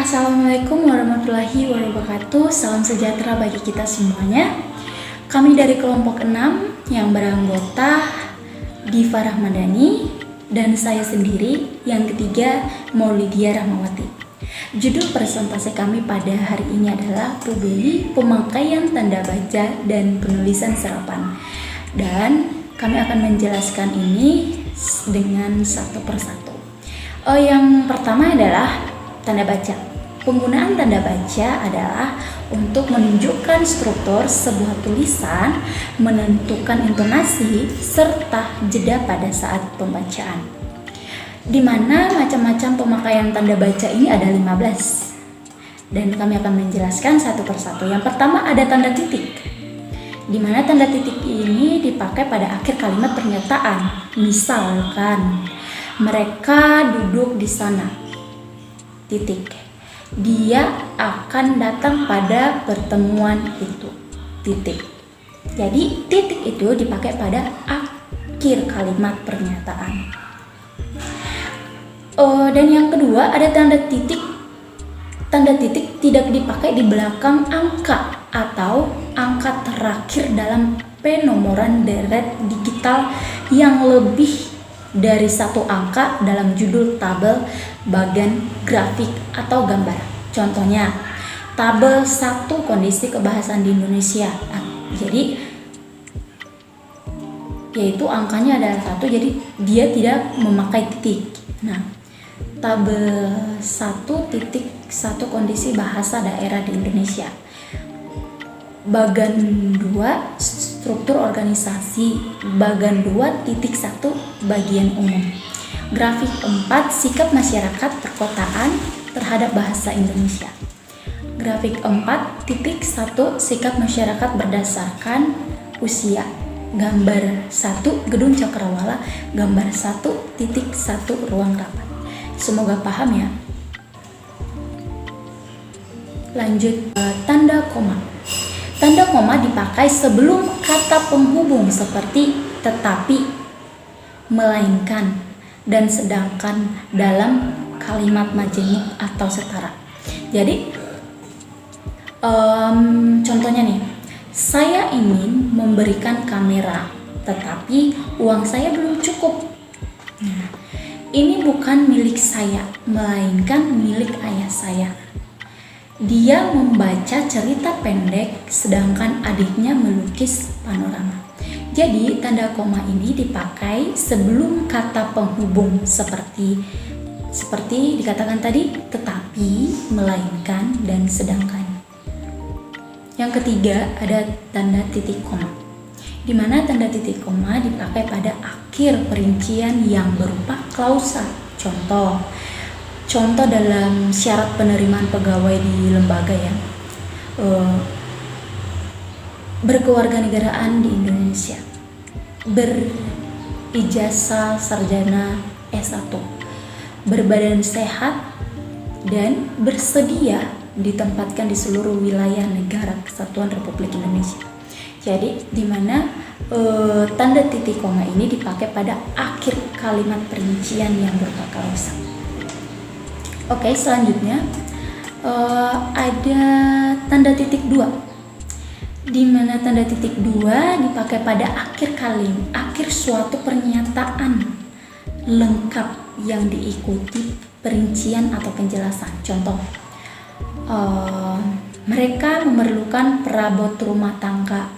Assalamualaikum warahmatullahi wabarakatuh. Salam sejahtera bagi kita semuanya. Kami dari kelompok 6 yang beranggota Diva Rahmadani dan saya sendiri yang ketiga Maulidia Rahmawati. Judul presentasi kami pada hari ini adalah PUBEI, pemakaian tanda baca dan penulisan serapan. Dan kami akan menjelaskan ini dengan satu persatu. Yang pertama adalah tanda baca. Penggunaan tanda baca adalah untuk menunjukkan struktur sebuah tulisan, menentukan intonasi, serta jeda pada saat pembacaan. Di mana macam-macam pemakaian tanda baca ini ada 15. Dan kami akan menjelaskan satu persatu. Yang pertama ada tanda titik. Di mana tanda titik ini dipakai pada akhir kalimat pernyataan. Misalkan, mereka duduk di sana. Titik. Dia akan datang pada pertemuan itu. Titik. Jadi titik itu dipakai pada akhir kalimat pernyataan. Dan yang kedua ada tanda titik. Tanda titik tidak dipakai di belakang angka atau angka terakhir dalam penomoran deret digital yang lebih dari satu angka dalam judul tabel, bagan, grafik, atau gambar. Contohnya, tabel 1 kondisi kebahasan di Indonesia. Jadi, yaitu angkanya adalah 1, jadi dia tidak memakai titik. Nah, tabel 1.1 kondisi bahasa daerah di Indonesia. Bagan 2 struktur organisasi, bagan 2.1 bagian umum. Grafik 4 sikap masyarakat perkotaan terhadap bahasa Indonesia. Grafik 4.1 sikap masyarakat berdasarkan usia. Gambar 1 gedung Cakrawala, gambar 1.1 ruang rapat. Semoga paham ya. Lanjut tanda koma. Tanda koma dipakai sebelum kata penghubung seperti tetapi, melainkan, dan sedangkan dalam kalimat majemuk atau setara. Jadi, contohnya nih, saya ingin memberikan kamera, tetapi uang saya belum cukup. Nah, ini bukan milik saya, melainkan milik ayah saya. Dia membaca cerita pendek, sedangkan adiknya melukis panorama. Jadi, tanda koma ini dipakai sebelum kata penghubung seperti dikatakan tadi, tetapi, melainkan, dan sedangkan. Yang ketiga, ada tanda titik koma. Di mana tanda titik koma dipakai pada akhir perincian yang berupa klausa. Contoh dalam syarat penerimaan pegawai di lembaga ya, berkewarganegaraan di Indonesia, berijazah sarjana S1, berbadan sehat, dan bersedia ditempatkan di seluruh wilayah negara Kesatuan Republik Indonesia. Jadi di mana tanda titik koma ini dipakai pada akhir kalimat perincian yang berupa klausa. Oke, selanjutnya ada tanda titik 2. Di mana tanda titik 2 dipakai pada akhir suatu pernyataan lengkap yang diikuti perincian atau penjelasan. Contoh, mereka memerlukan perabot rumah tangga,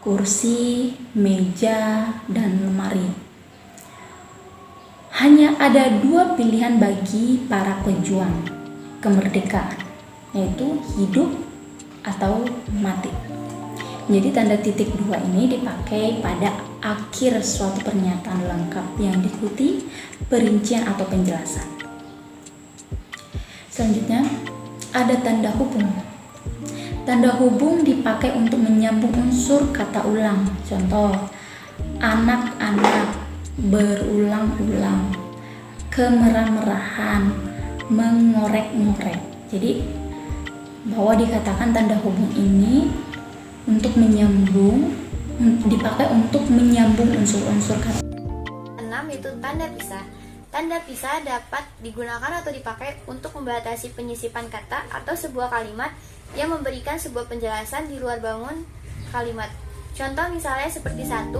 kursi, meja, dan lemari. Hanya ada 2 pilihan bagi para pejuang kemerdekaan, yaitu hidup atau mati. Jadi tanda titik 2 ini dipakai pada akhir suatu pernyataan lengkap yang diikuti perincian atau penjelasan. Selanjutnya ada tanda hubung. Tanda hubung dipakai untuk menyambung unsur kata ulang. Contoh, anak-anak, berulang-ulang, kemerah-merahan, mengorek-ngorek. Jadi bahwa dikatakan tanda hubung ini untuk menyambung, dipakai untuk menyambung unsur-unsur kata. 6 itu tanda pisah. Tanda pisah dapat digunakan atau dipakai untuk membatasi penyisipan kata atau sebuah kalimat yang memberikan sebuah penjelasan di luar bangun kalimat. Contoh misalnya seperti 1,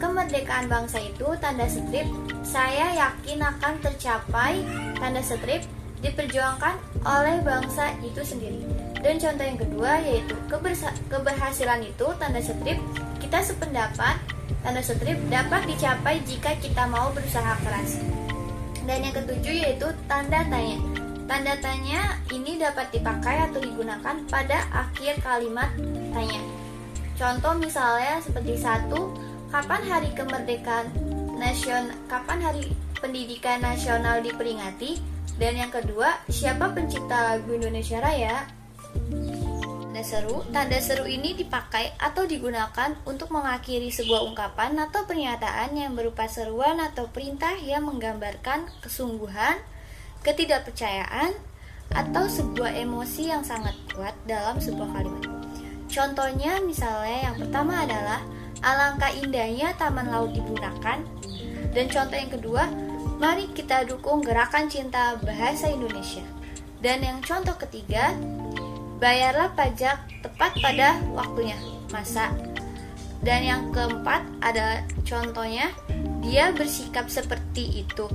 kemerdekaan bangsa itu, tanda strip, saya yakin akan tercapai, tanda strip, diperjuangkan oleh bangsa itu sendiri. Dan contoh yang kedua yaitu keberhasilan itu, tanda strip, kita sependapat, tanda strip, dapat dicapai jika kita mau berusaha keras. Dan yang ketujuh yaitu tanda tanya. Tanda tanya ini dapat dipakai atau digunakan pada akhir kalimat tanya. Contoh misalnya seperti 1, kapan hari kemerdekaan nasional, kapan hari pendidikan nasional diperingati? Dan yang kedua, siapa pencipta lagu Indonesia Raya? Tanda seru ini dipakai atau digunakan untuk mengakhiri sebuah ungkapan atau pernyataan yang berupa seruan atau perintah yang menggambarkan kesungguhan, ketidakpercayaan, atau sebuah emosi yang sangat kuat dalam sebuah kalimat. Contohnya misalnya yang pertama adalah alangkah indahnya taman laut digunakan. Dan contoh yang kedua, mari kita dukung gerakan cinta bahasa Indonesia. Dan yang contoh ketiga, bayarlah pajak tepat pada waktunya, masa. Dan yang keempat ada contohnya, dia bersikap seperti itu,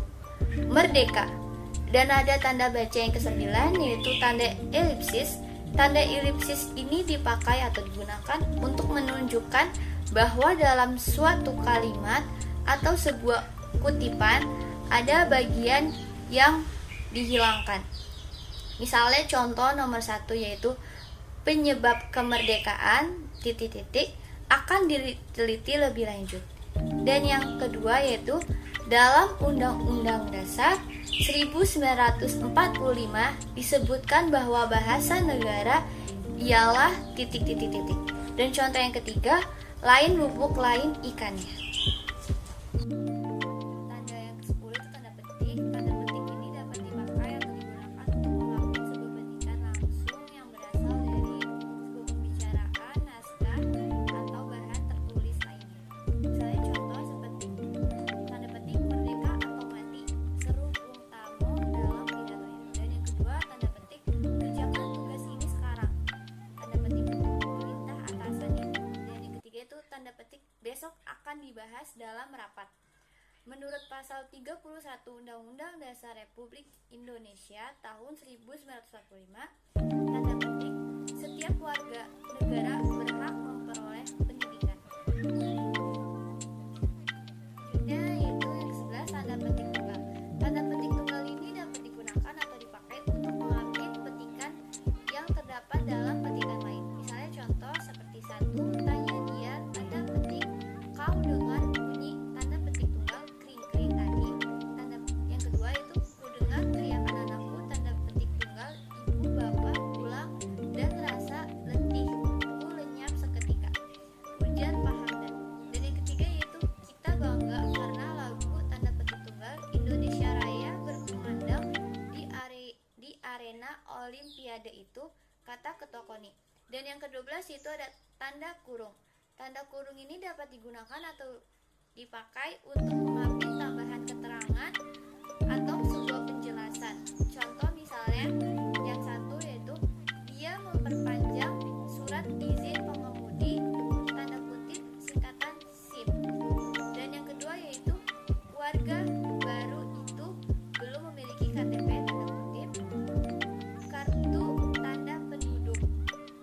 merdeka. Dan ada tanda baca yang ke-9 yaitu tanda elipsis. Tanda elipsis ini dipakai atau digunakan untuk menunjukkan bahwa dalam suatu kalimat atau sebuah kutipan ada bagian yang dihilangkan. Misalnya contoh nomor 1 yaitu penyebab kemerdekaan ... akan diteliti lebih lanjut. Dan yang kedua yaitu dalam Undang-Undang Dasar 1945 disebutkan bahwa bahasa negara ialah ... Dan contoh yang ketiga, lain bubuk lain ikannya. Tanda yang ke-10 itu tanda petik. Tanda petik ini dapat dipakai atau digunakan untuk mengakui sebuah petikan langsung yang berasal dari sebuah pembicaraan, naskah, atau bahan tertulis lainnya. Misalnya contoh seperti tanda petik merdeka atau mati, seru Bung Tomo dalam pidatonya. Dan yang kedua tanda petik kerjakan tugas ini sekarang, tanda petik perintah atasan ini. Dan yang ketiga itu tanda petik besok akan dibahas dalam rapat. Menurut pasal 31 Undang-Undang Dasar Republik Indonesia tahun 1945, tanda petik setiap warga negara berhak memperoleh pendidikan. Selanjutnya yaitu yang ke-11 tanda petik tunggal. Tanda petik tunggal ini dapat digunakan atau dipakai untuk mengambil petikan yang terdapat dalam petikan lain. Misalnya contoh seperti 1, tanya dia, tanda petik kau dengar bunyi, tanda petik tunggal kering-kering tadi. Tanda yang kedua itu ku dengar teriakan anakku, tanda petik tunggal ibu bapak pulang dan rasa letih ku lenyap seketika. Hujan Pahamdan. Dan yang ketiga yaitu kita bangga karena lagu tanda petik tunggal Indonesia Raya berkumandang di arena Olimpiade itu, kata Ketua KONI. Dan yang ke-12 itu ada tanda kurung. Tanda kurung ini dapat digunakan atau dipakai untuk mengambil tambahan keterangan atau sebuah penjelasan. Contoh misalnya yang 1 yaitu dia memperpanjang surat izin pengemudi, tanda kutip singkatan SIM. Dan yang kedua yaitu warga baru itu belum memiliki KTP, tanda kutip kartu tanda penduduk.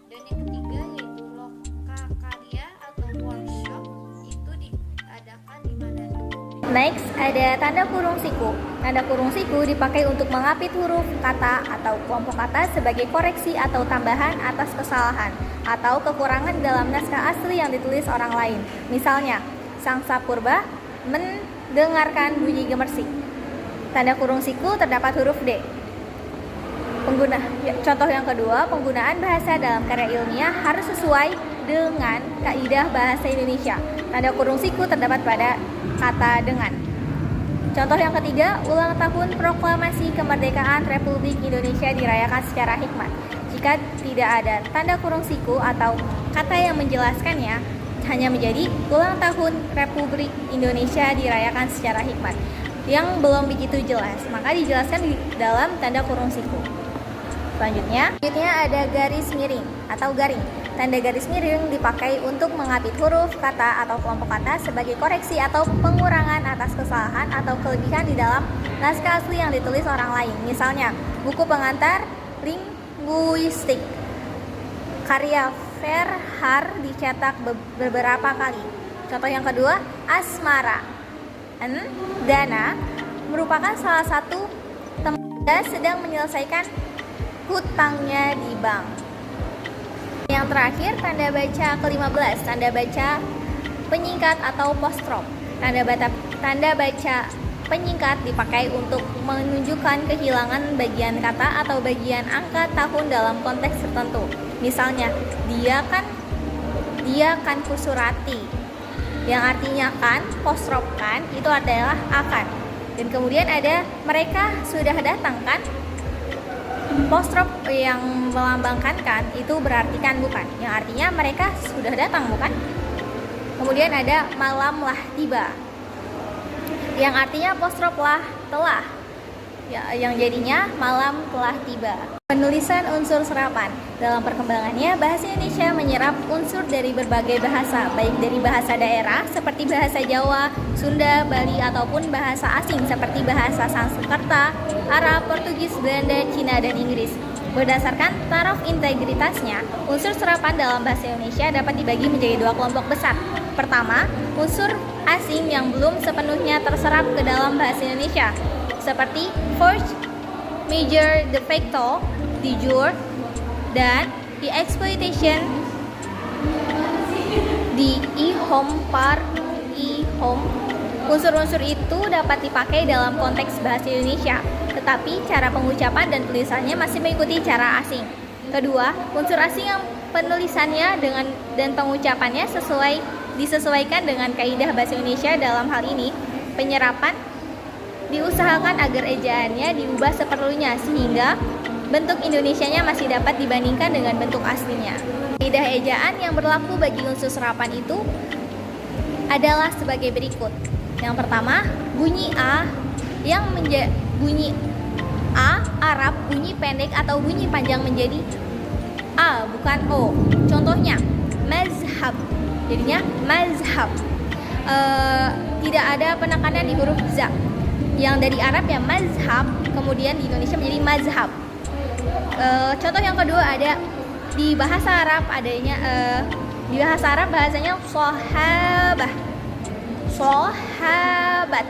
Dan yang ketiga yaitu lokakarya atau workshop itu diadakan di mana. Next, ada tanda kurung siku. Tanda kurung siku dipakai untuk mengapit huruf kata atau kelompok kata sebagai koreksi atau tambahan atas kesalahan atau kekurangan dalam naskah asli yang ditulis orang lain. Misalnya, Sangsa Purba mendengarkan bunyi gemersik. Tanda kurung siku terdapat huruf D. Contoh yang kedua, penggunaan bahasa dalam karya ilmiah harus sesuai dengan kaidah bahasa Indonesia. Tanda kurung siku terdapat pada kata dengan. Contoh yang ketiga, ulang tahun proklamasi kemerdekaan Republik Indonesia dirayakan secara hikmat. Jika tidak ada tanda kurung siku atau kata yang menjelaskannya, hanya menjadi ulang tahun Republik Indonesia dirayakan secara hikmat. yang belum begitu jelas, maka dijelaskan di dalam tanda kurung siku. Selanjutnya ada garis miring atau garing. Tanda garis miring dipakai untuk mengapit huruf, kata, atau kelompok kata sebagai koreksi atau pengurangan atas kesalahan atau kelebihan di dalam naskah asli yang ditulis orang lain. Misalnya, buku pengantar linguistik karya Verhaar dicetak beberapa kali. Contoh yang kedua, asmara. Dana merupakan salah satu teman sedang menyelesaikan hutangnya di bank. Yang terakhir, tanda baca ke-15, tanda baca penyingkat atau postrop. Tanda baca penyingkat dipakai untuk menunjukkan kehilangan bagian kata atau bagian angka tahun dalam konteks tertentu. Misalnya, dia kan kusurati, yang artinya kan, postrop kan, itu adalah akan. Dan kemudian ada mereka sudah datang kan, postrop yang melambangkan kan itu berarti kan bukan, yang artinya mereka sudah datang bukan. Kemudian ada malamlah tiba, yang artinya postrop lah telah, ya, yang jadinya malam telah tiba. Penulisan unsur serapan. Dalam perkembangannya, bahasa Indonesia menyerap unsur dari berbagai bahasa, baik dari bahasa daerah seperti bahasa Jawa, Sunda, Bali, ataupun bahasa asing seperti bahasa Sanskerta, Arab, Portugis, Belanda, Cina, dan Inggris. Berdasarkan taraf integritasnya, unsur serapan dalam bahasa Indonesia dapat dibagi menjadi dua kelompok besar. Pertama, unsur asing yang belum sepenuhnya terserap ke dalam bahasa Indonesia, seperti force major, de facto, de jure, dan the exploitation, di e-home, par e-home. Unsur-unsur itu dapat dipakai dalam konteks bahasa Indonesia, tetapi cara pengucapan dan tulisannya masih mengikuti cara asing. Kedua, unsur asing yang penulisannya dan pengucapannya disesuaikan dengan kaidah bahasa Indonesia. Dalam hal ini, penyerapan diusahakan agar ejaannya diubah seperlunya sehingga bentuk Indonesianya masih dapat dibandingkan dengan bentuk aslinya. Kaidah ejaan yang berlaku bagi unsur serapan itu adalah sebagai berikut. Yang pertama, bunyi A yang bunyi A Arab, bunyi pendek atau bunyi panjang menjadi A bukan O. Contohnya, mazhab, jadinya mazhab. Tidak ada penekanan di huruf Z. Yang dari Arab ya mazhab, kemudian di Indonesia menjadi mazhab. Contoh yang kedua ada di bahasa Arab di bahasa Arab bahasanya sahabah, sahabat,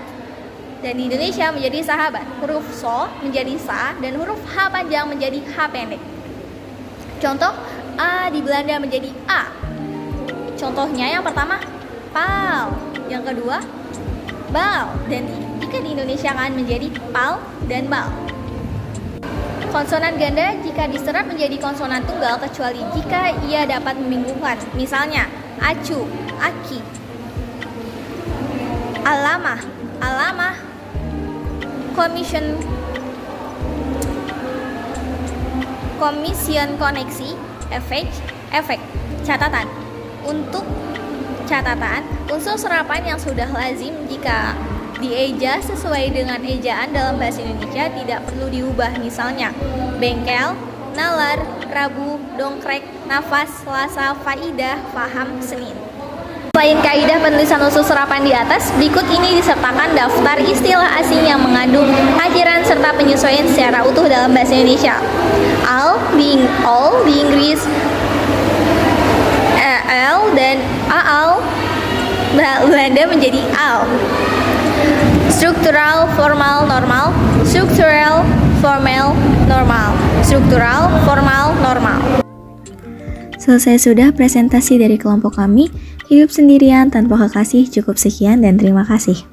dan di Indonesia menjadi sahabat. Huruf so menjadi sa dan huruf H panjang menjadi H pendek. Contoh, A di Belanda menjadi A. Contohnya yang pertama pal, yang kedua bal, dan jika di Indonesia akan menjadi pal dan bal. Konsonan ganda jika diserap menjadi konsonan tunggal kecuali jika ia dapat membingungkan. Misalnya, acu, aki, alamah, alamah, komision koneksi, efek, catatan. Untuk catatan, unsur serapan yang sudah lazim jika dieja sesuai dengan ejaan dalam bahasa Indonesia tidak perlu diubah. Misalnya, bengkel, nalar, rabu, dongkrek, nafas, selasa, faidah, faham, senin. Selain kaidah penulisan unsur serapan di atas, berikut ini disertakan daftar istilah asing yang mengandung akhiran serta penyesuaian secara utuh dalam bahasa Indonesia. All di Inggris, al dan aal Belanda menjadi al. Struktural, formal, normal. Struktural, formal, normal. Struktural, formal, normal. Selesai sudah presentasi dari kelompok kami. Hidup sendirian tanpa kekasih. Cukup sekian dan terima kasih.